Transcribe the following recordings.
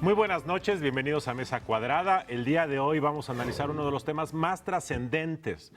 Muy buenas noches, bienvenidos a Mesa Cuadrada. El día de hoy vamos a analizar uno de los temas más trascendentes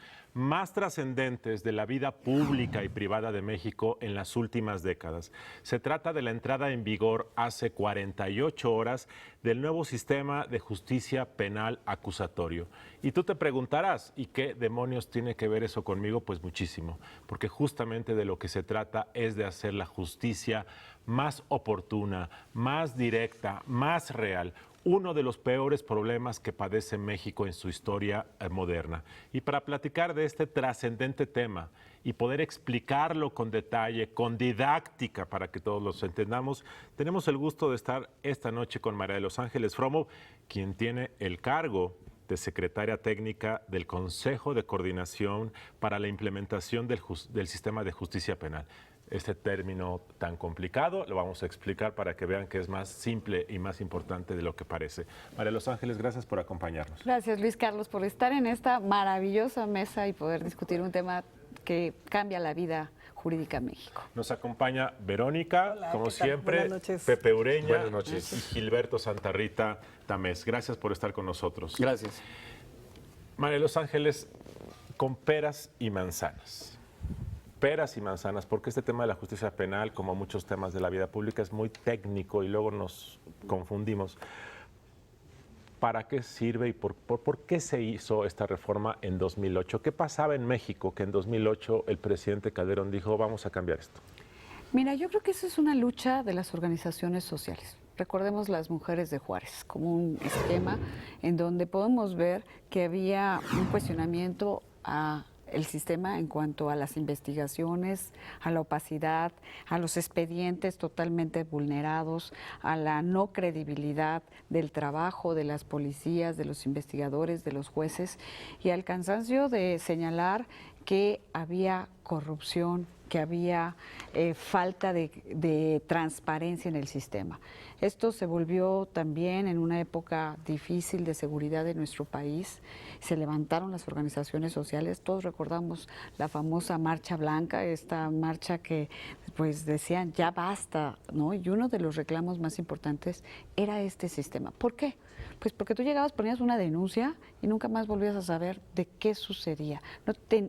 de la vida pública y privada de México en las últimas décadas. Se trata de la entrada en vigor hace 48 horas del nuevo sistema de justicia penal acusatorio. Y tú te preguntarás, ¿y qué demonios tiene que ver eso conmigo? Pues muchísimo, porque justamente de lo que se trata es de hacer la justicia más oportuna, más directa, más real. Uno de los peores problemas que padece México en su historia moderna. Y para platicar de este trascendente tema y poder explicarlo con detalle, con didáctica para que todos los entendamos, tenemos el gusto de estar esta noche con María de los Ángeles Fromo, quien tiene el cargo de secretaria técnica del Consejo de Coordinación para la Implementación del Sistema de Justicia Penal. Este término tan complicado lo vamos a explicar para que vean que es más simple y más importante de lo que parece. María de los Ángeles, gracias por acompañarnos. Gracias, Luis Carlos, por estar en esta maravillosa mesa y poder discutir un tema que cambia la vida jurídica en México. Nos acompaña Verónica, Hola, como ¿qué tal? siempre, Buenas noches. Pepe Ureña Buenas noches. y Gilberto Santarrita Tamés. Gracias por estar con nosotros. Gracias. María de los Ángeles, con peras y manzanas. Peras y manzanas, porque este tema de la justicia penal, como muchos temas de la vida pública, es muy técnico y luego nos confundimos. ¿Para qué sirve y por qué se hizo esta reforma en 2008? ¿Qué pasaba en México que en 2008 el presidente Calderón dijo, vamos a cambiar esto? Mira, yo creo que eso es una lucha de las organizaciones sociales. Recordemos las mujeres de Juárez como un esquema en donde podemos ver que había un cuestionamiento a el sistema en cuanto a las investigaciones, a la opacidad, a los expedientes totalmente vulnerados, a la no credibilidad del trabajo de las policías, de los investigadores, de los jueces y al cansancio de señalar que había corrupción, que había falta de transparencia en el sistema. Esto se volvió también en una época difícil de seguridad de nuestro país. Se levantaron las organizaciones sociales, todos recordamos la famosa Marcha Blanca, esta marcha que pues decían ya basta, ¿no? Y uno de los reclamos más importantes era este sistema. ¿Por qué? Pues porque tú llegabas, ponías una denuncia y nunca más volvías a saber de qué sucedía.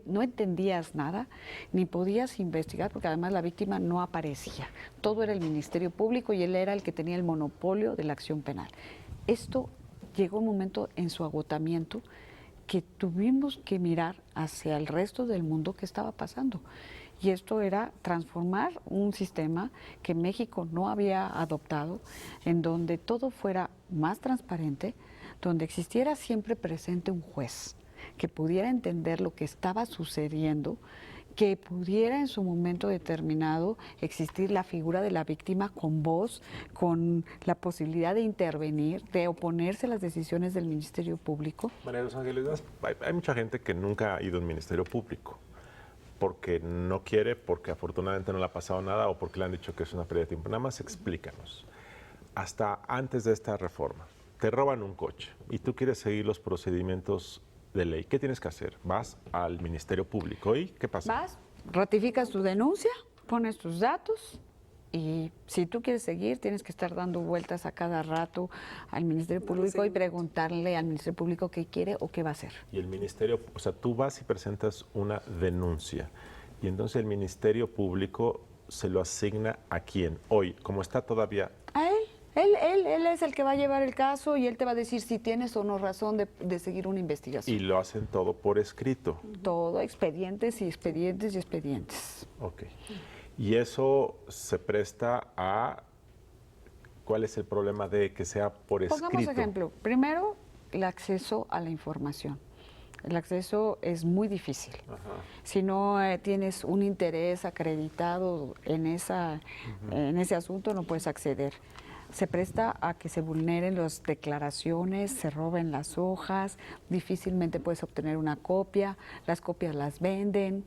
No entendías nada, ni podías investigar, porque además la víctima no aparecía. Todo era el Ministerio Público y él era el que tenía el monopolio de la acción penal. Esto llegó un momento en su agotamiento que tuvimos que mirar hacia el resto del mundo qué estaba pasando. Y esto era transformar un sistema que México no había adoptado, en donde todo fuera más transparente, donde existiera siempre presente un juez que pudiera entender lo que estaba sucediendo, que pudiera en su momento determinado existir la figura de la víctima con voz, con la posibilidad de intervenir, de oponerse a las decisiones del Ministerio Público. María de los Ángeles, hay mucha gente que nunca ha ido al Ministerio Público, porque no quiere, porque afortunadamente no le ha pasado nada o porque le han dicho que es una pérdida de tiempo. Nada más explícanos, hasta antes de esta reforma, te roban un coche y tú quieres seguir los procedimientos de ley. ¿Qué tienes que hacer? Vas al Ministerio Público y ¿qué pasa? Vas, ratificas tu denuncia, pones tus datos y si tú quieres seguir tienes que estar dando vueltas a cada rato al Ministerio Público y preguntarle al Ministerio Público qué quiere o qué va a hacer. Y el Ministerio, o sea, tú vas y presentas una denuncia y entonces el Ministerio Público se lo asigna a quién hoy, como está todavía. A él. Él es el que va a llevar el caso y él te va a decir si tienes o no razón de seguir una investigación. Y lo hacen todo por escrito. Todo, expedientes y expedientes y expedientes. Ok. Y eso se presta a... ¿Cuál es el problema de que sea por escrito? Pongamos ejemplo. Primero, el acceso a la información. El acceso es muy difícil. Ajá. Si no tienes un interés acreditado en ese asunto, no puedes acceder. Se presta a que se vulneren las declaraciones, se roben las hojas, difícilmente puedes obtener una copia, las copias las venden.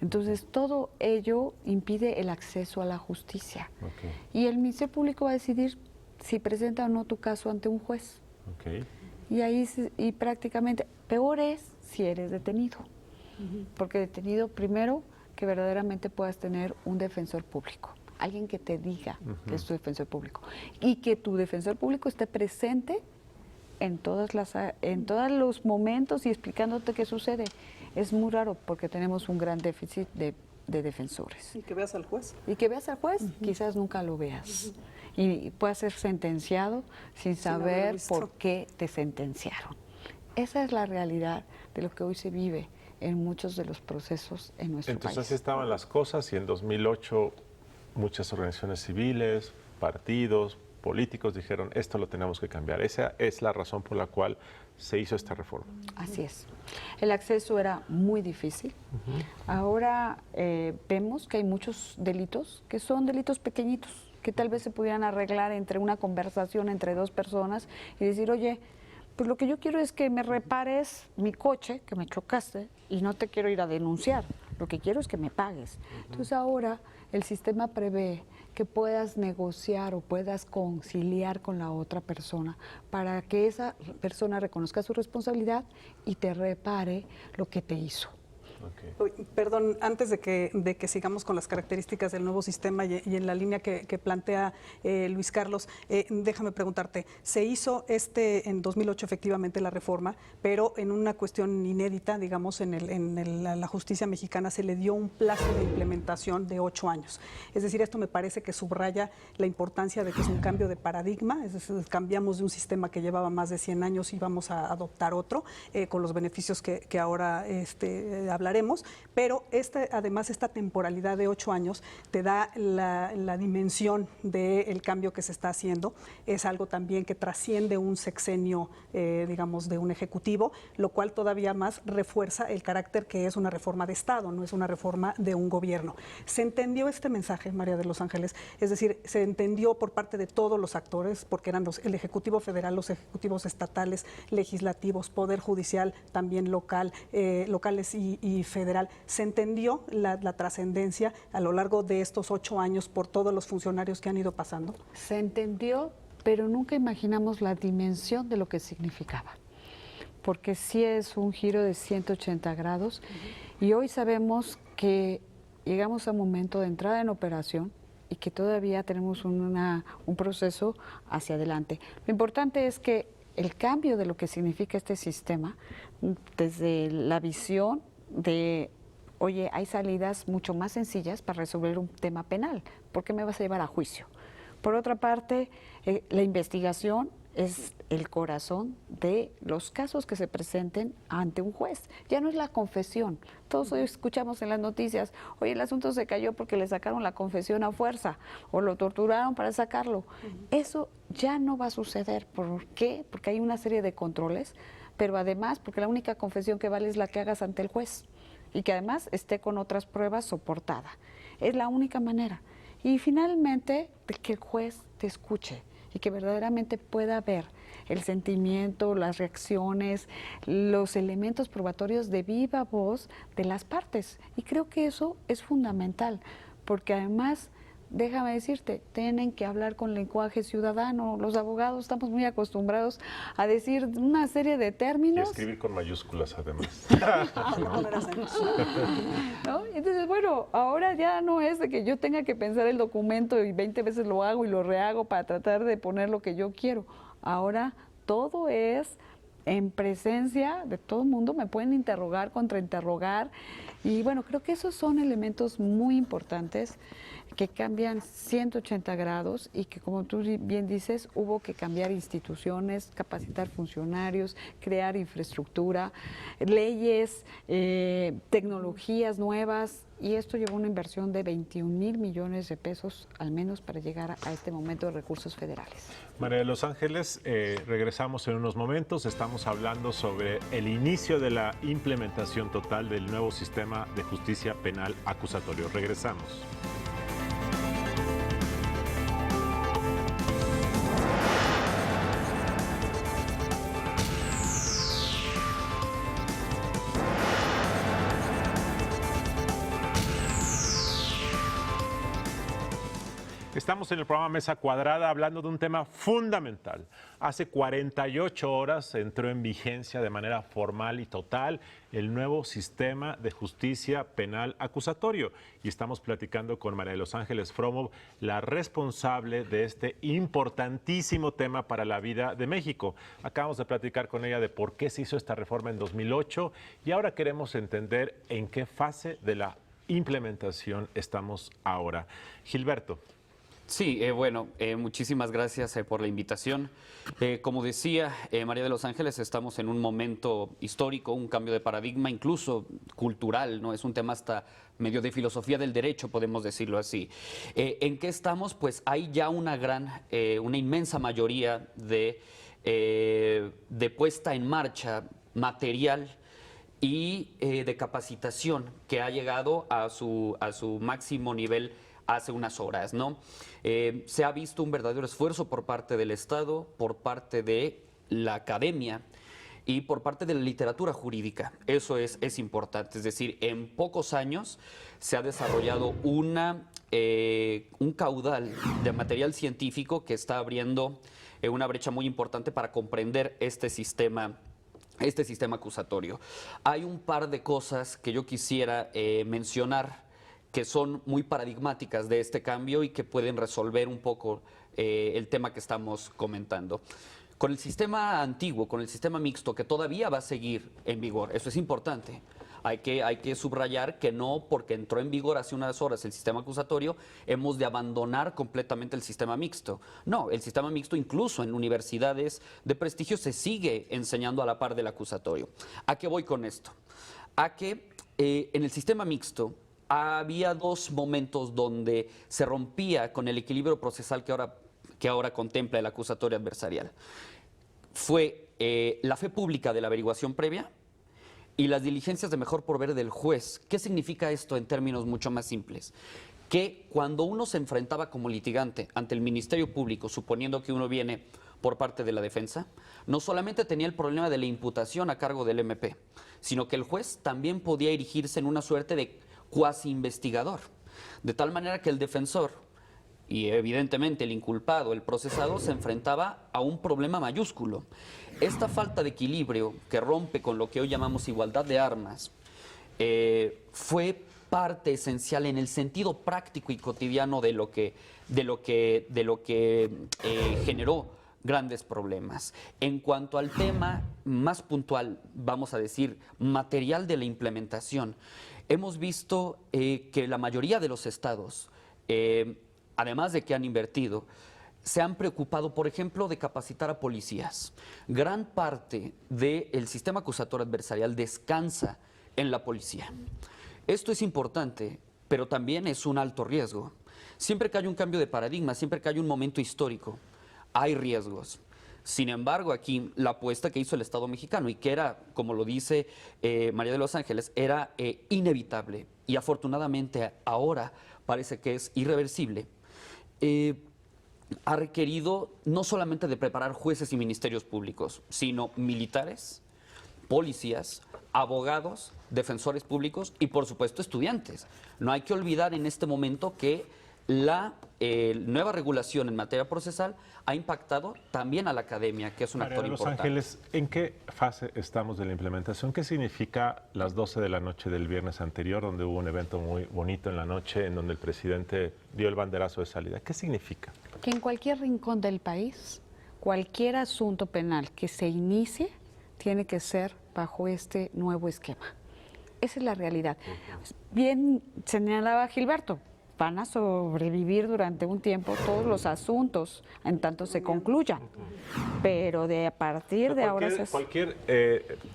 Entonces, todo ello impide el acceso a la justicia. Okay. Y el Ministerio Público va a decidir si presenta o no tu caso ante un juez. Okay. Y ahí y prácticamente, peor es si eres detenido. Porque detenido, primero, que verdaderamente puedas tener un defensor público. alguien que te diga que es tu defensor público y que tu defensor público esté presente en todos los momentos y explicándote qué sucede. Es muy raro porque tenemos un gran déficit de defensores. Y que veas al juez. Y que veas al juez, quizás nunca lo veas. Y puedas ser sentenciado sin saber por qué te sentenciaron. Esa es la realidad de lo que hoy se vive en muchos de los procesos en nuestro país. Entonces así estaban las cosas y en 2008 muchas organizaciones civiles, partidos, políticos dijeron esto lo tenemos que cambiar. Esa es la razón por la cual se hizo esta reforma. Así es. El acceso era muy difícil. Ahora vemos que hay muchos delitos que son delitos pequeñitos, que tal vez se pudieran arreglar entre una conversación entre dos personas y decir, oye, pues lo que yo quiero es que me repares mi coche, que me chocaste, y no te quiero ir a denunciar. Lo que quiero es que me pagues. Entonces ahora el sistema prevé que puedas negociar o puedas conciliar con la otra persona para que esa persona reconozca su responsabilidad y te repare lo que te hizo. Perdón, antes de que sigamos con las características del nuevo sistema y en la línea que plantea Luis Carlos, déjame preguntarte, se hizo en 2008 efectivamente la reforma, pero en una cuestión inédita, digamos, en la justicia mexicana se le dio un plazo de implementación de 8 años. Es decir, esto me parece que subraya la importancia de que es un cambio de paradigma, es decir, cambiamos de un sistema que llevaba más de 100 años y vamos a adoptar otro, con los beneficios que ahora hablaremos, pero además esta temporalidad de 8 años te da la dimensión del cambio que se está haciendo. Es algo también que trasciende un sexenio, digamos, de un ejecutivo, lo cual todavía más refuerza el carácter que es una reforma de Estado, no es una reforma de un gobierno. ¿Se entendió este mensaje, María de los Ángeles? Es decir, se entendió por parte de todos los actores, porque eran el Ejecutivo Federal, los ejecutivos estatales, legislativos, Poder Judicial, también locales y federal. ¿Se entendió la trascendencia a lo largo de estos 8 años por todos los funcionarios que han ido pasando? Se entendió, pero nunca imaginamos la dimensión de lo que significaba. Porque sí es un giro de 180 grados y hoy sabemos que llegamos a un momento de entrada en operación y que todavía tenemos un proceso hacia adelante. Lo importante es que el cambio de lo que significa este sistema, desde la visión de, oye, hay salidas mucho más sencillas para resolver un tema penal, ¿por qué me vas a llevar a juicio? Por otra parte, la investigación es el corazón de los casos que se presenten ante un juez. Ya no es la confesión. Todos hoy escuchamos en las noticias, oye, el asunto se cayó porque le sacaron la confesión a fuerza o lo torturaron para sacarlo. Eso ya no va a suceder. ¿Por qué? Porque hay una serie de controles, pero además porque la única confesión que vale es la que hagas ante el juez y que además esté con otras pruebas soportada. Es la única manera. Y finalmente, que el juez te escuche y que verdaderamente pueda ver el sentimiento, las reacciones, los elementos probatorios de viva voz de las partes. Y creo que eso es fundamental, porque además, déjame decirte, tienen que hablar con lenguaje ciudadano. Los abogados estamos muy acostumbrados a decir una serie de términos. Y escribir con mayúsculas, además. ¿No? Entonces, bueno, ahora ya no es de que yo tenga que pensar el documento y 20 veces lo hago y lo rehago para tratar de poner lo que yo quiero. Ahora todo es en presencia de todo el mundo, me pueden interrogar, contrainterrogar. Y bueno, creo que esos son elementos muy importantes que cambian 180 grados y que, como tú bien dices, hubo que cambiar instituciones, capacitar funcionarios, crear infraestructura, leyes, tecnologías nuevas, y esto llevó una inversión de 21,000 millones de pesos al menos para llegar a este momento de recursos federales. María de los Ángeles, regresamos en unos momentos. Estamos hablando sobre el inicio de la implementación total del nuevo sistema de justicia penal acusatorio. Regresamos. Estamos en el programa Mesa Cuadrada hablando de un tema fundamental. Hace 48 horas entró en vigencia de manera formal y total el nuevo sistema de justicia penal acusatorio. Y estamos platicando con María de los Ángeles Fromov, la responsable de este importantísimo tema para la vida de México. Acabamos de platicar con ella de por qué se hizo esta reforma en 2008 y ahora queremos entender en qué fase de la implementación estamos ahora. Gilberto. Sí, muchísimas gracias por la invitación. Como decía María de los Ángeles, estamos en un momento histórico, un cambio de paradigma, incluso cultural, ¿no? Es un tema hasta medio de filosofía del derecho, podemos decirlo así. ¿En qué estamos? Pues hay ya una inmensa mayoría de puesta en marcha material y de capacitación que ha llegado a su máximo nivel hace unas horas, ¿no? Se ha visto un verdadero esfuerzo por parte del Estado, por parte de la academia y por parte de la literatura jurídica. Eso es importante, es decir, en pocos años se ha desarrollado un caudal de material científico que está abriendo una brecha muy importante para comprender este sistema acusatorio. Hay un par de cosas que yo quisiera mencionar que son muy paradigmáticas de este cambio y que pueden resolver un poco el tema que estamos comentando. Con el sistema antiguo, con el sistema mixto, que todavía va a seguir en vigor, eso es importante. Hay que subrayar que no porque entró en vigor hace unas horas el sistema acusatorio, hemos de abandonar completamente el sistema mixto. No, el sistema mixto incluso en universidades de prestigio se sigue enseñando a la par del acusatorio. ¿A qué voy con esto? A que en el sistema mixto había dos momentos donde se rompía con el equilibrio procesal que ahora contempla el acusatorio adversarial. Fue la fe pública de la averiguación previa y las diligencias de mejor proveer del juez. ¿Qué significa esto en términos mucho más simples? Que cuando uno se enfrentaba como litigante ante el Ministerio Público, suponiendo que uno viene por parte de la defensa, no solamente tenía el problema de la imputación a cargo del MP, sino que el juez también podía erigirse en una suerte de cuasi investigador, de tal manera que el defensor y evidentemente el inculpado, el procesado, se enfrentaba a un problema mayúsculo. Esta falta de equilibrio que rompe con lo que hoy llamamos igualdad de armas fue parte esencial en el sentido práctico y cotidiano de lo que generó grandes problemas. En cuanto al tema más puntual, vamos a decir, material de la implementación, hemos visto que la mayoría de los estados, además de que han invertido, se han preocupado, por ejemplo, de capacitar a policías. Gran parte del sistema acusatorio adversarial descansa en la policía. Esto es importante, pero también es un alto riesgo. Siempre que hay un cambio de paradigma, siempre que hay un momento histórico, hay riesgos. Sin embargo, aquí la apuesta que hizo el Estado mexicano y que era, como lo dice María de los Ángeles, era inevitable y afortunadamente ahora parece que es irreversible, ha requerido no solamente de preparar jueces y ministerios públicos, sino militares, policías, abogados, defensores públicos y por supuesto estudiantes. No hay que olvidar en este momento que la nueva regulación en materia procesal ha impactado también a la academia, que es un actor importante. María de los Ángeles, ¿en qué fase estamos de la implementación? ¿Qué significa las 12 de la noche del viernes anterior, donde hubo un evento muy bonito en la noche, en donde el presidente dio el banderazo de salida? ¿Qué significa? Que en cualquier rincón del país, cualquier asunto penal que se inicie, tiene que ser bajo este nuevo esquema. Esa es la realidad. Bien señalaba Gilberto, van a sobrevivir durante un tiempo todos los asuntos en tanto se concluyan, pero a partir de ahora... Cualquier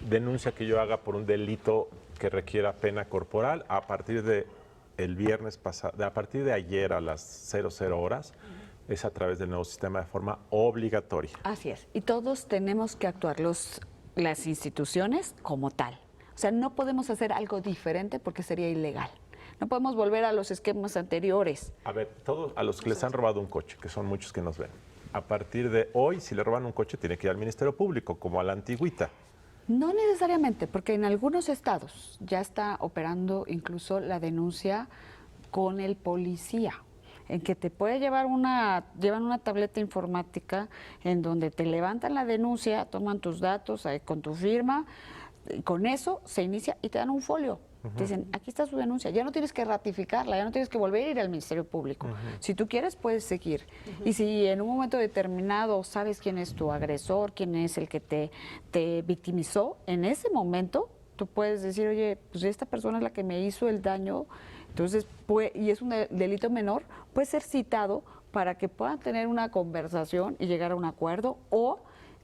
denuncia que yo haga por un delito que requiera pena corporal, a partir de el viernes pasado, a partir de ayer a las 00 horas, es a través del nuevo sistema de forma obligatoria. Así es, y todos tenemos que actuar, las instituciones como tal. O sea, no podemos hacer algo diferente porque sería ilegal. No podemos volver a los esquemas anteriores. A ver, todos a los que les han robado un coche, que son muchos que nos ven, a partir de hoy, si le roban un coche, tiene que ir al Ministerio Público, como a la antigüita. No necesariamente, porque en algunos estados ya está operando incluso la denuncia con el policía. en que te puede llevan una tableta informática en donde te levantan la denuncia, toman tus datos con tu firma, y con eso se inicia y te dan un folio. Te dicen, aquí está su denuncia, ya no tienes que ratificarla, ya no tienes que volver a ir al Ministerio Público. Si tú quieres, puedes seguir. Y si en un momento determinado sabes quién es tu agresor, quién es el que te victimizó, en ese momento tú puedes decir, oye, pues esta persona es la que me hizo el daño, entonces, y es un delito menor, puede ser citado para que puedan tener una conversación y llegar a un acuerdo, o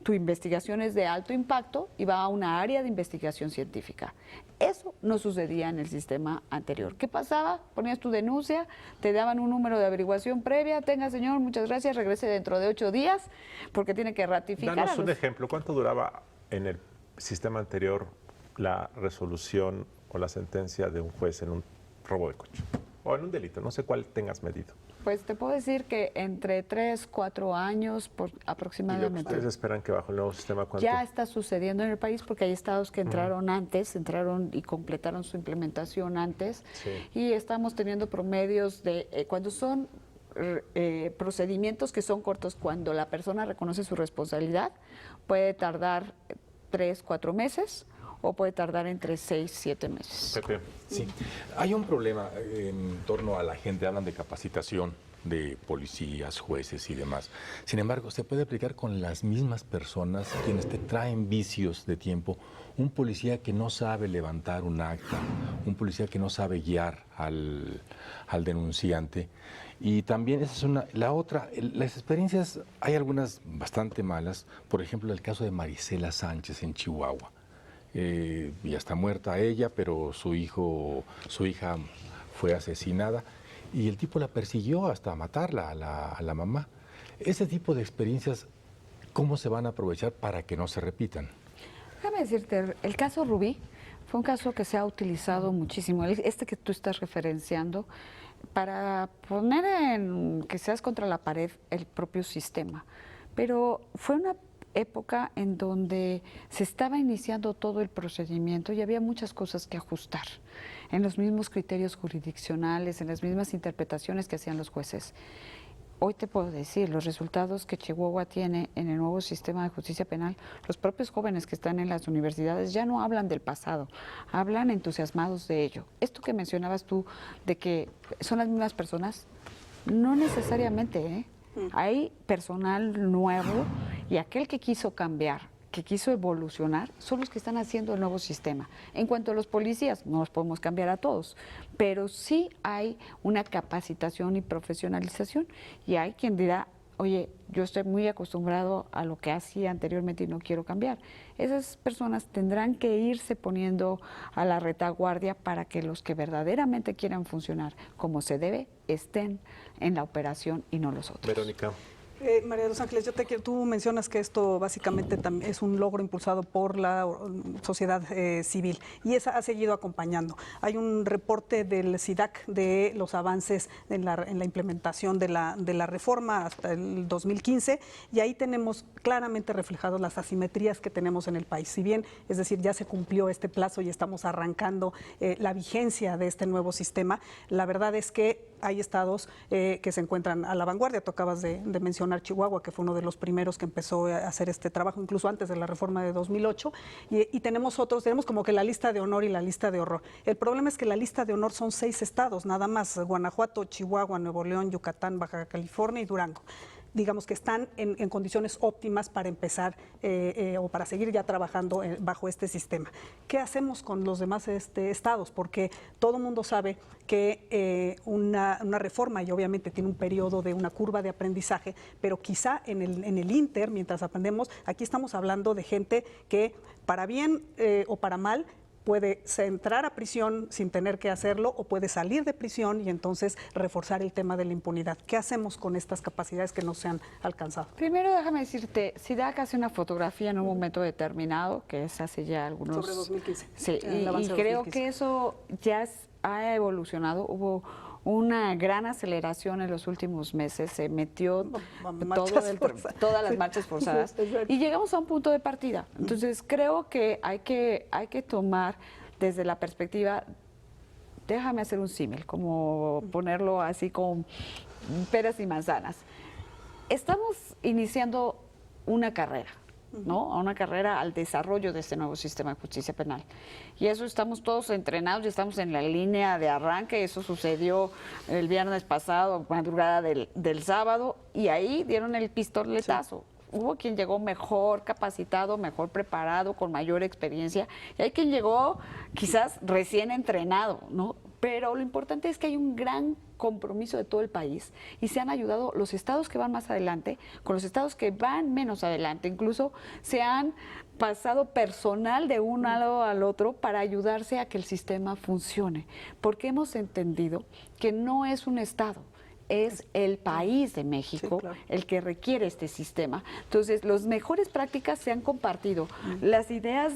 tu investigación es de alto impacto y va a una área de investigación científica. Eso no sucedía en el sistema anterior. ¿Qué pasaba? Ponías tu denuncia, te daban un número de averiguación previa, tenga señor, muchas gracias, regrese dentro de 8 días, porque tiene que ratificar. Danos un ejemplo, ¿cuánto duraba en el sistema anterior la resolución o la sentencia de un juez en un robo de coche? O en un delito, no sé cuál tengas medido. Pues te puedo decir que entre 3, 4 años aproximadamente. ¿Y lo que ustedes esperan que bajo el nuevo sistema cuánto? Ya está sucediendo en el país porque hay estados que entraron antes, entraron y completaron su implementación antes. Sí. Y estamos teniendo promedios de cuando son procedimientos que son cortos, cuando la persona reconoce su responsabilidad, puede tardar 3, 4 meses o puede tardar entre 6, 7 meses. Pepe. Sí, hay un problema en torno a la gente, hablan de capacitación de policías, jueces y demás. Sin embargo, se puede aplicar con las mismas personas quienes te traen vicios de tiempo. Un policía que no sabe levantar un acta, un policía que no sabe guiar al denunciante. Y también esa es la otra, las experiencias, hay algunas bastante malas, por ejemplo el caso de Marisela Sánchez en Chihuahua. Ya está muerta ella, pero su hija fue asesinada y el tipo la persiguió hasta matarla a la mamá. Ese tipo de experiencias, ¿cómo se van a aprovechar para que no se repitan? Déjame decirte, el caso Rubí fue un caso que se ha utilizado muchísimo, este que tú estás referenciando, para poner que seas contra la pared el propio sistema. Pero fue una época en donde se estaba iniciando todo el procedimiento y había muchas cosas que ajustar en los mismos criterios jurisdiccionales, en las mismas interpretaciones que hacían los jueces. Hoy te puedo decir, los resultados que Chihuahua tiene en el nuevo sistema de justicia penal, los propios jóvenes que están en las universidades ya no hablan del pasado, hablan entusiasmados de ello. Esto que mencionabas tú, de que son las mismas personas, no necesariamente, ¿eh? Hay personal nuevo y aquel que quiso cambiar, que quiso evolucionar, son los que están haciendo el nuevo sistema. En cuanto a los policías, no los podemos cambiar a todos, pero sí hay una capacitación y profesionalización y hay quien dirá, oye, yo estoy muy acostumbrado a lo que hacía anteriormente y no quiero cambiar. Esas personas tendrán que irse poniendo a la retaguardia para que los que verdaderamente quieran funcionar como se debe estén en la operación y no los otros. Verónica. María de los Ángeles, tú mencionas que esto básicamente es un logro impulsado por la sociedad civil y esa ha seguido acompañando. Hay un reporte del SIDAC de los avances en la implementación de la reforma hasta el 2015 y ahí tenemos claramente reflejadas las asimetrías que tenemos en el país. Si bien, es decir, ya se cumplió este plazo y estamos arrancando la vigencia de este nuevo sistema, la verdad es que hay estados que se encuentran a la vanguardia. Tú acabas de mencionar Chihuahua, que fue uno de los primeros que empezó a hacer este trabajo, incluso antes de la reforma de 2008, y tenemos otros, tenemos como que la lista de honor y la lista de horror. El problema es que la lista de honor son 6 estados, nada más: Guanajuato, Chihuahua, Nuevo León, Yucatán, Baja California y Durango. Digamos que están en condiciones óptimas para empezar o para seguir ya trabajando bajo este sistema. ¿Qué hacemos con los demás estados? Porque todo el mundo sabe que una reforma, y obviamente tiene un periodo de una curva de aprendizaje, pero quizá en el inter, mientras aprendemos, aquí estamos hablando de gente que, para bien o para mal, puede entrar a prisión sin tener que hacerlo o puede salir de prisión y entonces reforzar el tema de la impunidad. ¿Qué hacemos con estas capacidades que no se han alcanzado? Primero déjame decirte, SIDAC hace una fotografía en un momento determinado, que es hace ya algunos... Sobre 2015. Sí, y creo que eso ya ha evolucionado. Hubo una gran aceleración en los últimos meses, se metió todas las marchas forzadas y llegamos a un punto de partida. Entonces creo que hay que tomar desde la perspectiva, déjame hacer un símil, como ponerlo así con peras y manzanas. Estamos iniciando una carrera, ¿no? Una carrera al desarrollo de este nuevo sistema de justicia penal. Y eso estamos todos entrenados y estamos en la línea de arranque. Eso sucedió el viernes pasado, madrugada del sábado, y ahí dieron el pistoletazo. Hubo quien llegó mejor capacitado, mejor preparado, con mayor experiencia, y hay quien llegó quizás recién entrenado, ¿no? Pero lo importante es que hay un gran compromiso de todo el país y se han ayudado los estados que van más adelante con los estados que van menos adelante. Incluso se han pasado personal de un lado al otro para ayudarse a que el sistema funcione, porque hemos entendido que no es un estado, es el país de México, Sí, claro, el que requiere este sistema. Entonces, las mejores prácticas se han compartido, las ideas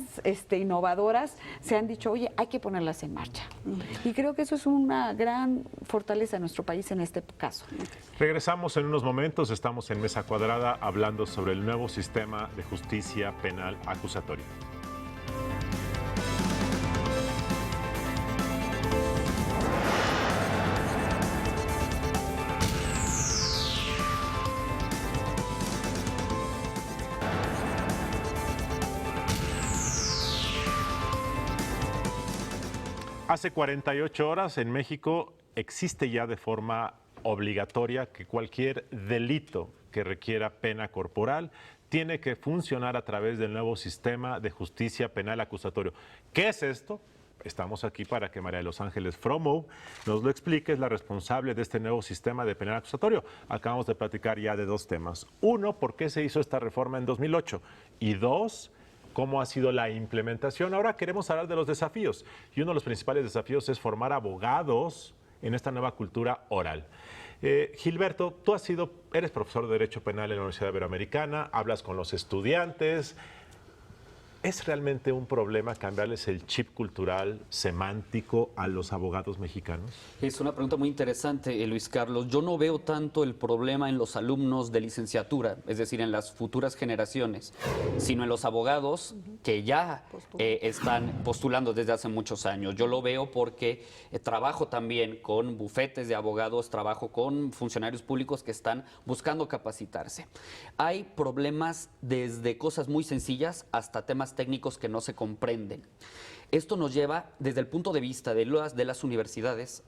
innovadoras se han dicho, oye, hay que ponerlas en marcha. Y creo que eso es una gran fortaleza de nuestro país en este caso. Regresamos en unos momentos, estamos en Mesa Cuadrada hablando sobre el nuevo sistema de justicia penal acusatoria. Hace 48 horas en México existe ya de forma obligatoria que cualquier delito que requiera pena corporal tiene que funcionar a través del nuevo sistema de justicia penal acusatorio. ¿Qué es esto? Estamos aquí para que María de los Ángeles Fromo nos lo explique, es la responsable de este nuevo sistema de penal acusatorio. Acabamos de platicar ya de dos temas. Uno, ¿por qué se hizo esta reforma en 2008? Y dos, ¿cómo ha sido la implementación? Ahora queremos hablar de los desafíos. Y uno de los principales desafíos es formar abogados en esta nueva cultura oral. Gilberto, tú eres profesor de Derecho Penal en la Universidad Iberoamericana, hablas con los estudiantes. ¿Es realmente un problema cambiarles el chip cultural semántico a los abogados mexicanos? Es una pregunta muy interesante, Luis Carlos. Yo no veo tanto el problema en los alumnos de licenciatura, es decir, en las futuras generaciones, sino en los abogados que ya están postulando desde hace muchos años. Yo lo veo porque trabajo también con bufetes de abogados, trabajo con funcionarios públicos que están buscando capacitarse. Hay problemas desde cosas muy sencillas hasta temas técnicos que no se comprenden. Esto nos lleva, desde el punto de vista de las universidades,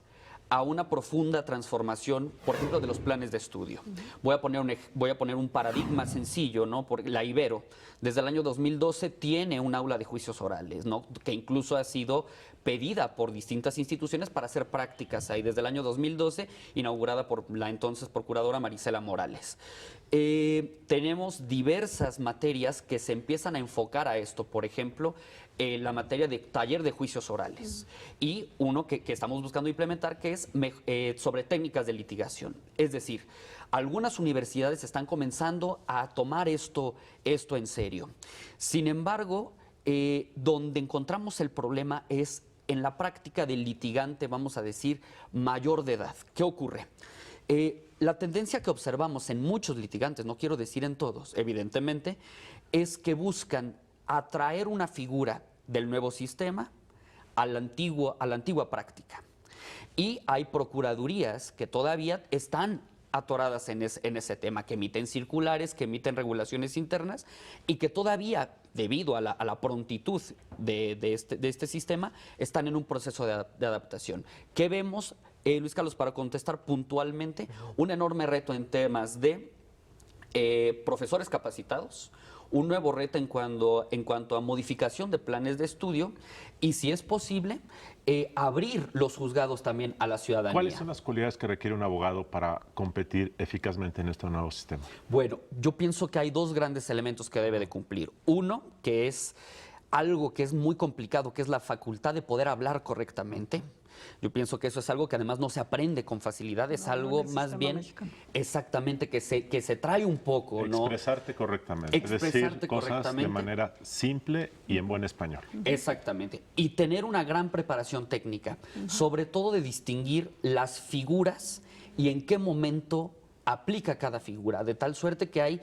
a una profunda transformación, por ejemplo, de los planes de estudio. Voy a poner un paradigma sencillo, ¿no? Porque la Ibero, desde el año 2012, tiene un aula de juicios orales, ¿no? Que incluso ha sido pedida por distintas instituciones para hacer prácticas ahí, desde el año 2012, inaugurada por la entonces procuradora Marisela Morales. Tenemos diversas materias que se empiezan a enfocar a esto, por ejemplo, la materia de taller de juicios orales y uno que estamos buscando implementar que es sobre técnicas de litigación. Es decir, algunas universidades están comenzando a tomar esto en serio. Sin embargo, donde encontramos el problema es en la práctica del litigante, vamos a decir, mayor de edad. ¿Qué ocurre? La tendencia que observamos en muchos litigantes, no quiero decir en todos, evidentemente, es que buscan atraer una figura del nuevo sistema a la antigua práctica. Y hay procuradurías que todavía están atoradas en ese tema, que emiten circulares, que emiten regulaciones internas y que todavía, debido a la prontitud de este sistema, están en un proceso de adaptación. ¿Qué vemos, Luis Carlos, para contestar puntualmente? Un enorme reto en temas de profesores capacitados, un nuevo reto en cuanto a modificación de planes de estudio y, si es posible, abrir los juzgados también a la ciudadanía. ¿Cuáles son las cualidades que requiere un abogado para competir eficazmente en este nuevo sistema? Bueno, yo pienso que hay dos grandes elementos que debe de cumplir. Uno, que es algo que es muy complicado, que es la facultad de poder hablar correctamente. Yo pienso que eso es algo que además no se aprende con facilidad, es algo más bien exactamente que se trae un poco, ¿no? Expresarte correctamente, es decir, cosas de manera simple y en buen español. Exactamente. Y tener una gran preparación técnica, sobre todo de distinguir las figuras y en qué momento aplica cada figura, de tal suerte que hay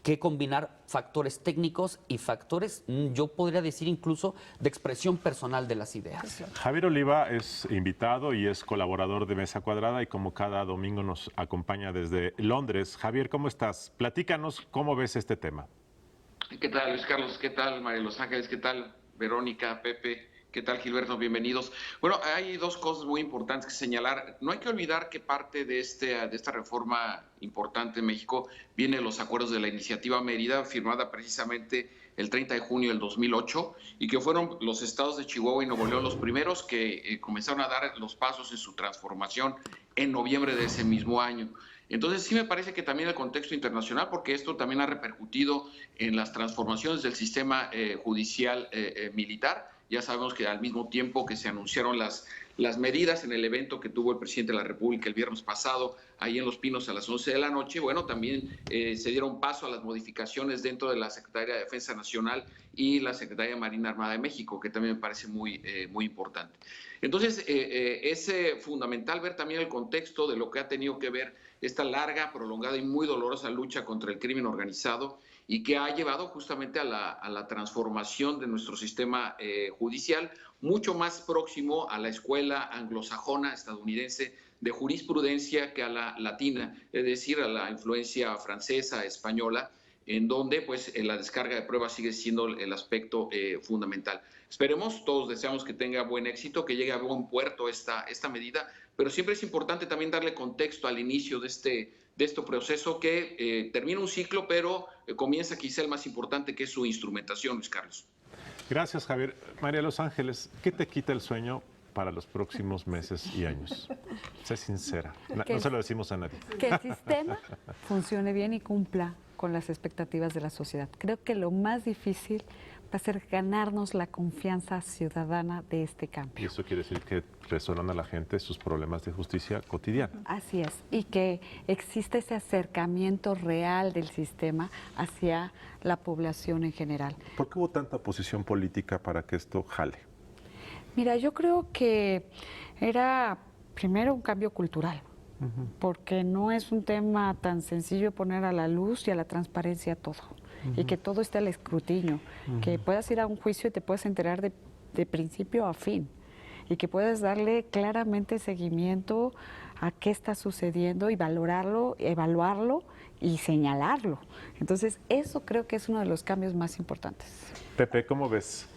que combinar factores técnicos y factores, yo podría decir incluso, de expresión personal de las ideas. Javier Oliva es invitado y es colaborador de Mesa Cuadrada y como cada domingo nos acompaña desde Londres. Javier, ¿cómo estás? Platícanos cómo ves este tema. ¿Qué tal, Luis Carlos? ¿Qué tal, María Los Ángeles? ¿Qué tal, Verónica, Pepe? ¿Qué tal, Gilberto? Bienvenidos. Bueno, hay dos cosas muy importantes que señalar. No hay que olvidar que parte de esta reforma importante en México viene de los acuerdos de la Iniciativa Mérida, firmada precisamente el 30 de junio del 2008, y que fueron los estados de Chihuahua y Nuevo León los primeros que comenzaron a dar los pasos en su transformación en noviembre de ese mismo año. Entonces sí me parece que también el contexto internacional, porque esto también ha repercutido en las transformaciones del sistema judicial militar. Ya sabemos que al mismo tiempo que se anunciaron las medidas en el evento que tuvo el presidente de la República el viernes pasado, ahí en Los Pinos a las 11 de la noche, bueno, también se dieron paso a las modificaciones dentro de la Secretaría de Defensa Nacional y la Secretaría de Marina Armada de México, que también me parece muy importante. Entonces, es fundamental ver también el contexto de lo que ha tenido que ver esta larga, prolongada y muy dolorosa lucha contra el crimen organizado y que ha llevado justamente a la transformación de nuestro sistema judicial, mucho más próximo a la escuela anglosajona estadounidense de jurisprudencia que a la latina, es decir, a la influencia francesa, española, en donde pues la descarga de pruebas sigue siendo el aspecto fundamental. Esperemos, todos deseamos que tenga buen éxito, que llegue a buen puerto esta medida, pero siempre es importante también darle contexto al inicio de este proceso que termina un ciclo, pero comienza quizá el más importante, que es su instrumentación, Luis Carlos. Gracias, Javier. María Los Ángeles, ¿qué te quita el sueño para los próximos meses y años? Sé sincera, no se lo decimos a nadie. Que el sistema funcione bien y cumpla con las expectativas de la sociedad. Creo que lo más difícil va a ser ganarnos la confianza ciudadana de este cambio. Y eso quiere decir que resuelvan a la gente sus problemas de justicia cotidiana. Así es, y que exista ese acercamiento real del sistema hacia la población en general. ¿Por qué hubo tanta oposición política para que esto jale? Mira, yo creo que era primero un cambio cultural, porque no es un tema tan sencillo poner a la luz y a la transparencia todo, y que todo esté al escrutinio, que puedas ir a un juicio y te puedas enterar de principio a fin, y que puedas darle claramente seguimiento a qué está sucediendo y valorarlo, evaluarlo y señalarlo. Entonces, eso creo que es uno de los cambios más importantes. Pepe, ¿cómo ves?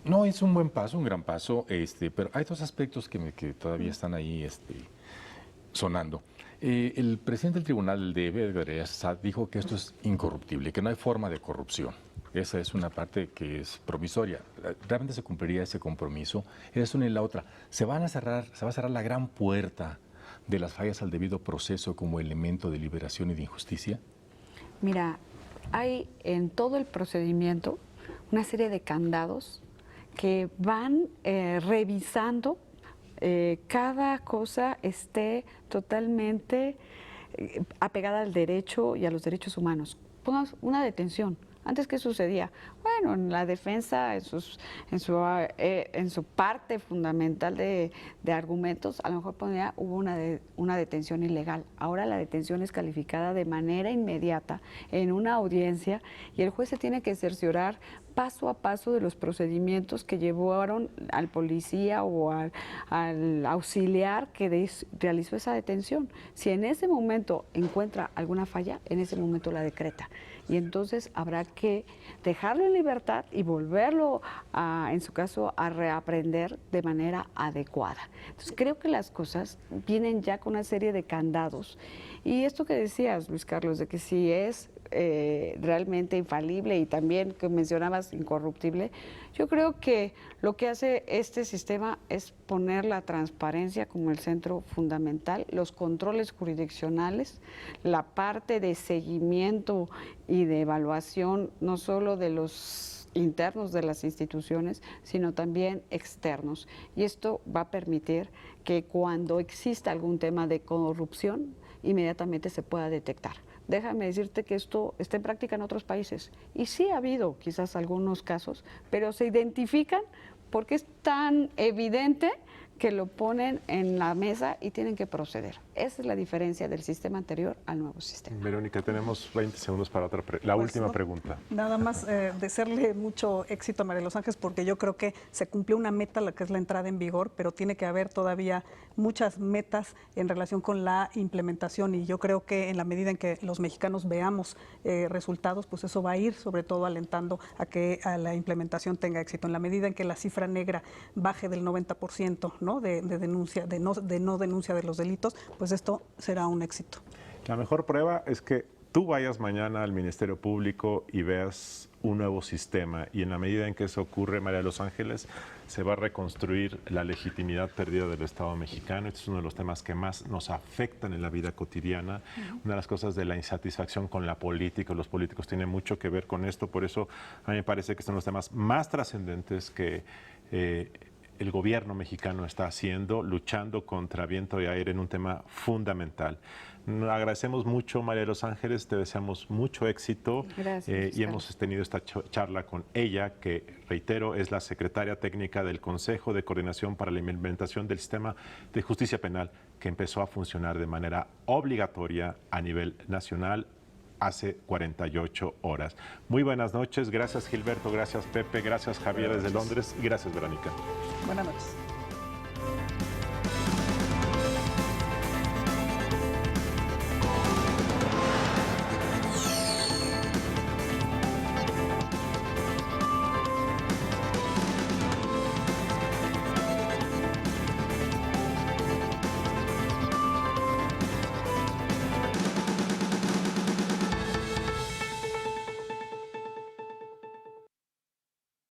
No, es un buen paso, un gran paso, pero hay dos aspectos que todavía están ahí sonando. El presidente del tribunal de Bedgareas dijo que esto es incorruptible, que no hay forma de corrupción. Esa es una parte que es provisoria. ¿Realmente se cumpliría ese compromiso? Es una y la otra. Se va a cerrar la gran puerta de las fallas al debido proceso como elemento de liberación y de injusticia? Mira, hay en todo el procedimiento una serie de candados que van revisando cada cosa esté totalmente apegada al derecho y a los derechos humanos. Pongamos una detención. Antes, ¿qué sucedía? Bueno, en la defensa, en su parte fundamental de argumentos, a lo mejor hubo una detención ilegal. Ahora la detención es calificada de manera inmediata en una audiencia y el juez se tiene que cerciorar paso a paso de los procedimientos que llevaron al policía o al auxiliar que realizó esa detención. Si en ese momento encuentra alguna falla, en ese momento la decreta. Y entonces habrá que dejarlo en libertad y volverlo, en su caso, a reaprender de manera adecuada. Entonces creo que las cosas vienen ya con una serie de candados. Y esto que decías, Luis Carlos, de que si es realmente infalible y también que mencionabas incorruptible, yo creo que lo que hace este sistema es poner la transparencia como el centro fundamental, los controles jurisdiccionales, la parte de seguimiento y de evaluación no solo de los internos de las instituciones, sino también externos. Y esto va a permitir que cuando exista algún tema de corrupción, inmediatamente se pueda detectar. Déjame decirte que esto está en práctica en otros países. Y sí ha habido quizás algunos casos, pero se identifican porque es tan evidente que lo ponen en la mesa y tienen que proceder. Esa es la diferencia del sistema anterior al nuevo sistema. Verónica, tenemos 20 segundos para la última no, pregunta. Nada más desearle mucho éxito a María de los Ángeles, porque yo creo que se cumplió una meta, la que es la entrada en vigor, pero tiene que haber todavía muchas metas en relación con la implementación, y yo creo que en la medida en que los mexicanos veamos resultados, pues eso va a ir sobre todo alentando a que a la implementación tenga éxito. En la medida en que la cifra negra baje del 90%, ¿no? de denuncia, de no denuncia de los delitos, pues esto será un éxito. La mejor prueba es que tú vayas mañana al Ministerio Público y veas un nuevo sistema, y en la medida en que eso ocurre, María de los Ángeles, se va a reconstruir la legitimidad perdida del Estado mexicano. Este es uno de los temas que más nos afectan en la vida cotidiana. Una de las cosas de la insatisfacción con la política, los políticos tienen mucho que ver con esto, por eso a mí me parece que son los temas más trascendentes que el gobierno mexicano está haciendo, luchando contra viento y aire en un tema fundamental. Agradecemos mucho, María de los Ángeles, te deseamos mucho éxito. Gracias, y hemos tenido esta charla con ella, que, reitero, es la secretaria técnica del Consejo de Coordinación para la Implementación del Sistema de Justicia Penal, que empezó a funcionar de manera obligatoria a nivel nacional hace 48 horas. Muy buenas noches, gracias Gilberto, gracias Pepe, gracias Javier desde Londres y gracias Verónica. Buenas noches.